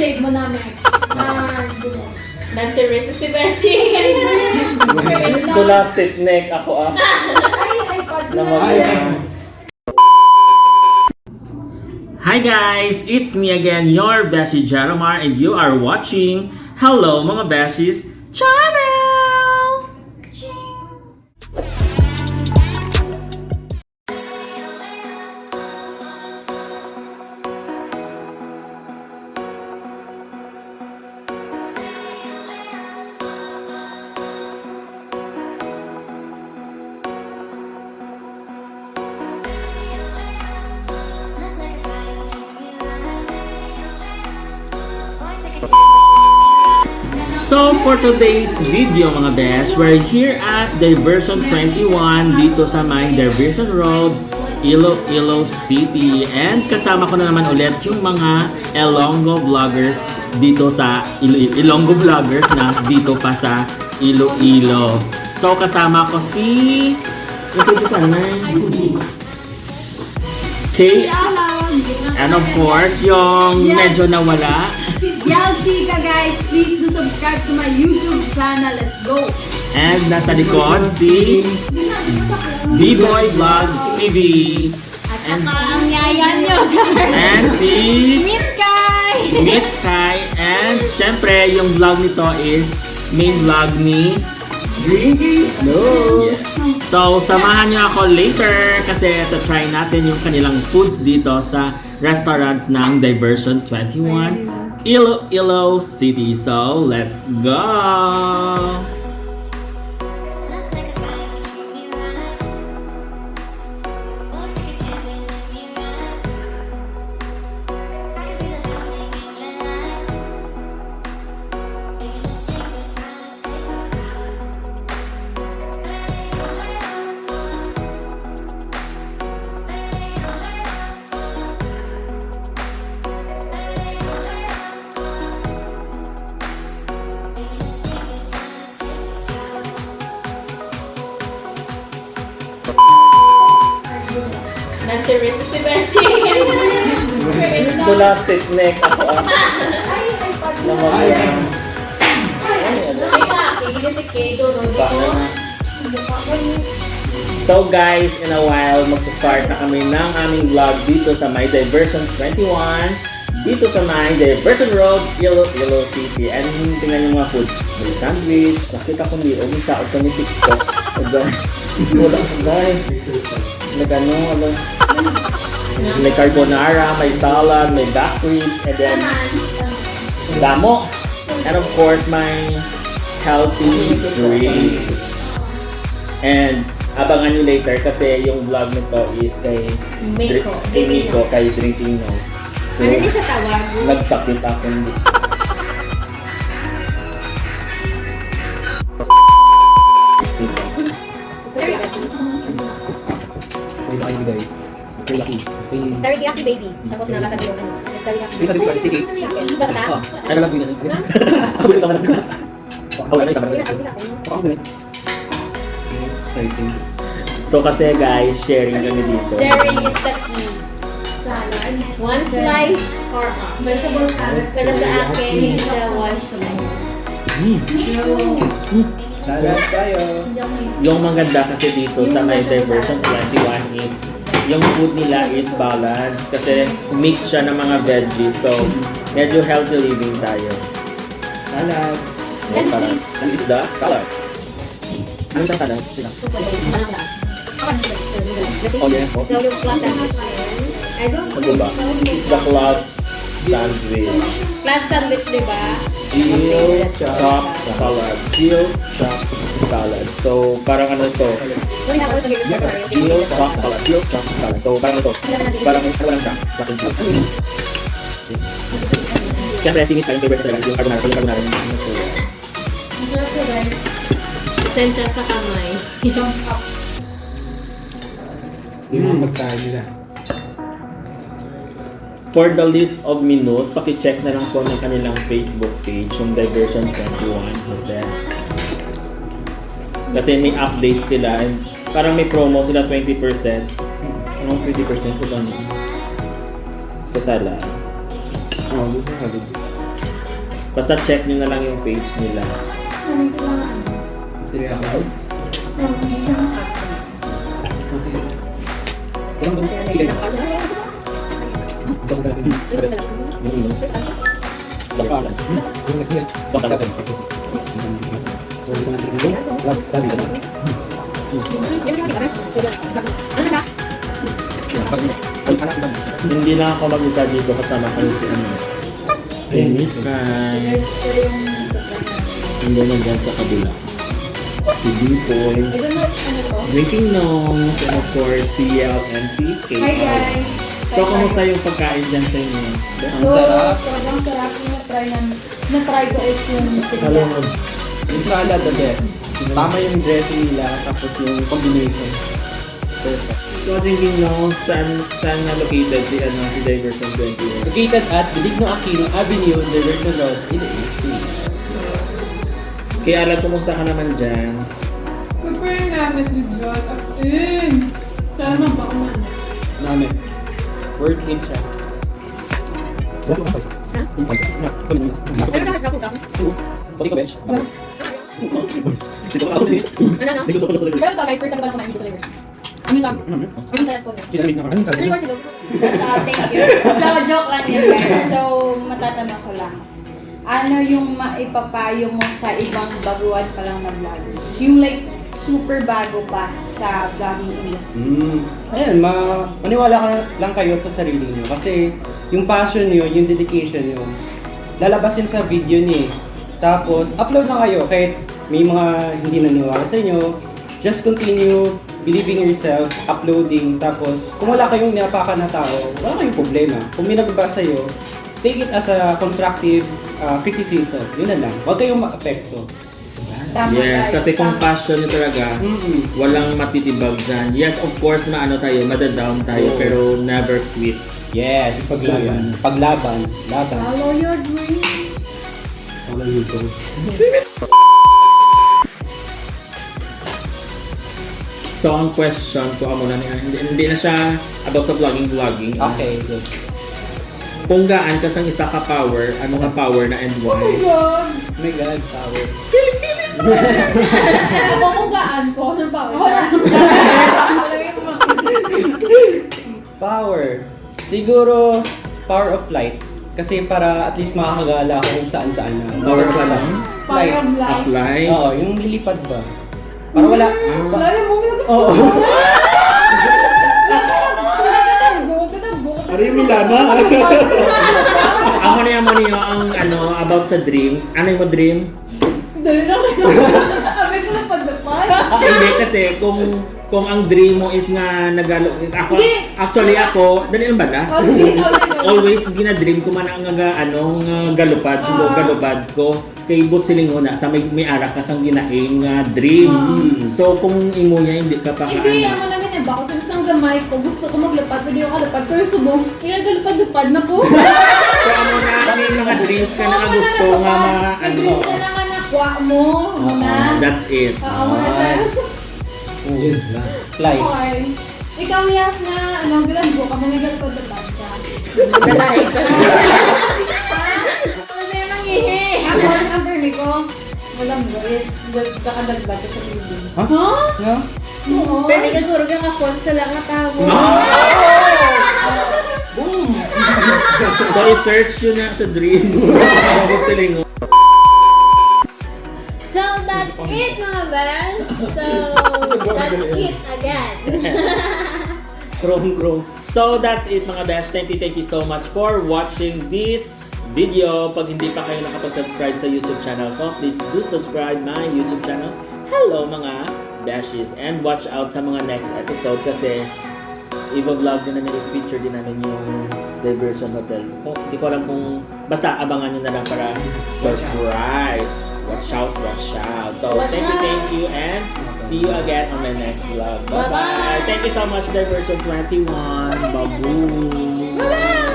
Save mo namin. Nag-service si Beshi. Tula stick-neck ako Ay, pag Hi guys! It's me again, your Beshi Jeromar, and you are watching Hello Mga Beshies channel! So for today's video mga besh, we're here at Diversion 21 dito sa may Diversion Road, Iloilo City. And kasama ko na naman ulit yung mga Ilonggo vloggers dito sa Ilonggo vloggers na dito pa sa Iloilo. So kasama ko si Kay, and of course yung medyo nawala. Yao Chica guys, please do subscribe to my YouTube channel. Let's go! And nasa likod si B-Boy Vlog TV. At saka ang yayan nyo, Char! And si Meet Kai! Meet Kai. And syempre yung vlog nito is main vlog ni Drinky Yes. So samahan niyo ako later kasi try natin yung kanilang foods dito sa restaurant ng Diversion 21 Iloilo City. So let's go! Nag-service si Beshi. Tula stick-neck ako Ay, pag Teka, kikita si Kay doon. So guys, in a while, magsa-start na kami ng aming vlog dito sa My Diversion 21 dito sa My Diversion Road, Iloilo City. And tingnan yung mga food. May sandwich, nakita ko hindi, may saot kami TikTok. Wala ko guys. Nag-ano, may carbonara, may salad, may duck ribs, and then damo. And of course, my healthy drink. And abangan nyo later kasi yung vlog nito is kay Miko. kay Miko, kay Drinking Nose. So, Ano niya siya tawag? nagsakit ako. So yung kayo guys, it's very lucky. It's very Teriyaki baby. Tapos nakasabi yung ano. Teriyaki May sabi ko guys, sticky. chicken. Basta? Oh, ano lang yun? Ako dito naman ako. Ako na isa ba? Ako na. Sorry, thank you. So kasi guys, sharing kami dito. Sharing is the key. salad. One slice or half. Vegetable salad. Pero sa akin, hindi siya one slice. Salad tayo. Yung maganda kasi dito sa My Diversion 21 is yung food nila is balanced kasi mix siya ng mga veggies. So, medyo healthy living tayo. Salad. So, parang, and is the salad. Ano yung salad? Sila. Oh, yes. So, yung flat sandwich. I don't Ano ba? Is the club sandwich. Flat sandwich, di ba? Chills, chop, salad. Chills, chop, salad. So, parang ano to? Chills, chop, salad. Chills, chop, salad. So, parang ano to? Parang ano lang siya? Parang chills. Siyempre, singit pa yung favorite talaga. Yung carbonara. Yung carbonara. Sensya sa kamay. Yung mga magkain nila. For the list of menus, paki-check na lang po ng kanilang Facebook page, yung Diversion 21 Hotel. Kasi may update sila and parang may promo sila 20%. Anong 20% ko ba? Sa salad. Oh, this is how Basta check nyo na lang yung page nila. Sige ako. Kurang dun. Sige. Basta natin. Baka. Yung next minute. Baka natin. So, isa natin yung sabi na. Hindi na ako mag-isa dito kasama kayo si ano. Renit. Guys, ito yung Hindi na dyan sa kabila. Si Bipoy. I don't know ano to. Drinking Nose. And of course, si Yel and si KR. Hi guys! So, kamusta yung pagkain dyan sa inyo? Ang So, sarap. sobrang sarap yung na-try ko is yung sigla. Yung salad, the best. Tama yung dressing nila, tapos yung combination. Perfect. So, Drinking Nose, saan na located si, si Diversion 21? Located at Benigno Aquino Avenue, Diversion Road, in AC. Kaya alam, kumusta ka naman dyan? Super namin ni Diyos. As in. Sana ba ako namin? Namin. Worth it siya. Pati ko, bench. Pero to guys, first time ko lang kumain dito sa liver. Ano lang? Ano sa school? Thank you. So, joke lang yun guys. So, matatanong ko lang. Ano yung maipapayo mo sa ibang baguhan pa lang na vloggers? Yung like, super bago pa sa vlogging industry. Ayan, maniwala ka lang kayo sa sarili niyo kasi yung passion niyo, yung dedication niyo, lalabasin sa video niyo. Tapos, upload na kayo kahit may mga hindi naniwala sa inyo. Just continue believing in yourself, uploading. Tapos, kung wala kayong niapakan na tao, wala kayong problema. Kung may nagbabasa sa'yo, take it as a constructive criticism. Yun na lang. Huwag kayong ma-apekto. Tama Yes, guys, kasi kung tama. passion nyo talaga, walang matitibag dyan. Yes, of course, maano tayo, madadown tayo, Oo. pero never quit. Yes, Paglaban. Paglaban. Laban. Follow your dream. Follow you go. So, ang question ko, muna hindi na siya about sa vlogging. Okay, good. Kung gaan ka sang isa ka power, ano nga power na and Oh my why? God! Oh my God, power. Ako kung gaan ko. Ano ba? Wala. Power. Siguro, power of flight. Kasi para at least makakagala ako kung saan-saan na. Power pa lang? Power of life. Apply? Oo, yung lilipad ba? Para wala. Wala mo, may gusto Oo. ko. Ano yung Milana? Ako na niyo ang ano, about sa dream. Ano yung mo dream? Dali lang na. Sabi ko na pagdapat. Hindi kasi kung ang dream mo is nga nagalo ako Hindi. actually ako dali lang ba na? Oh, sige, ikaw na. Always gina-dream ko man ang nga galupad ko kay but silingon na sa may ara ka sang ginain nga dream. So kung imo niya hindi ka pa Hindi, ako na ganyan ba? Kasi isang gamay ko, gusto ko maglapad, hindi ako kalapad. Pero subong, kaya galapad-lapad na po. So ano na may mga dreams ka na nga gusto nga May dreams ka na nga nakuha mo. Muna. that's it. Oo, muna siya. Flight. Okay. Ikaw yan na, galambo ka, manigalapad-lapad ka. Dalahin ko. Ano yung nangihi? Ako, ang permi ko. Walang go is kakadagdag ko sa building. Ha? No? Oo. Pero nagaguro ka ka-phone sa lang na tao. So i-search yun na sa dreams. But silingon. So, that's it mga bel. So, that's it again. Chrome. So that's it mga besh. Thank you so much for watching this video. Pag hindi pa kayo nakapag-subscribe sa YouTube channel ko, please do subscribe my YouTube channel. Hello mga beshies, and watch out sa mga next episode kasi i-vlog din namin, i-feature din namin yung Diversion Hotel. Hindi ko alam kung basta abangan nyo na lang para surprise. Watch out. So Watch thank you and see you again on my next vlog. Bye-bye. Thank you so much, Diversion 21. Babu. Bye-bye!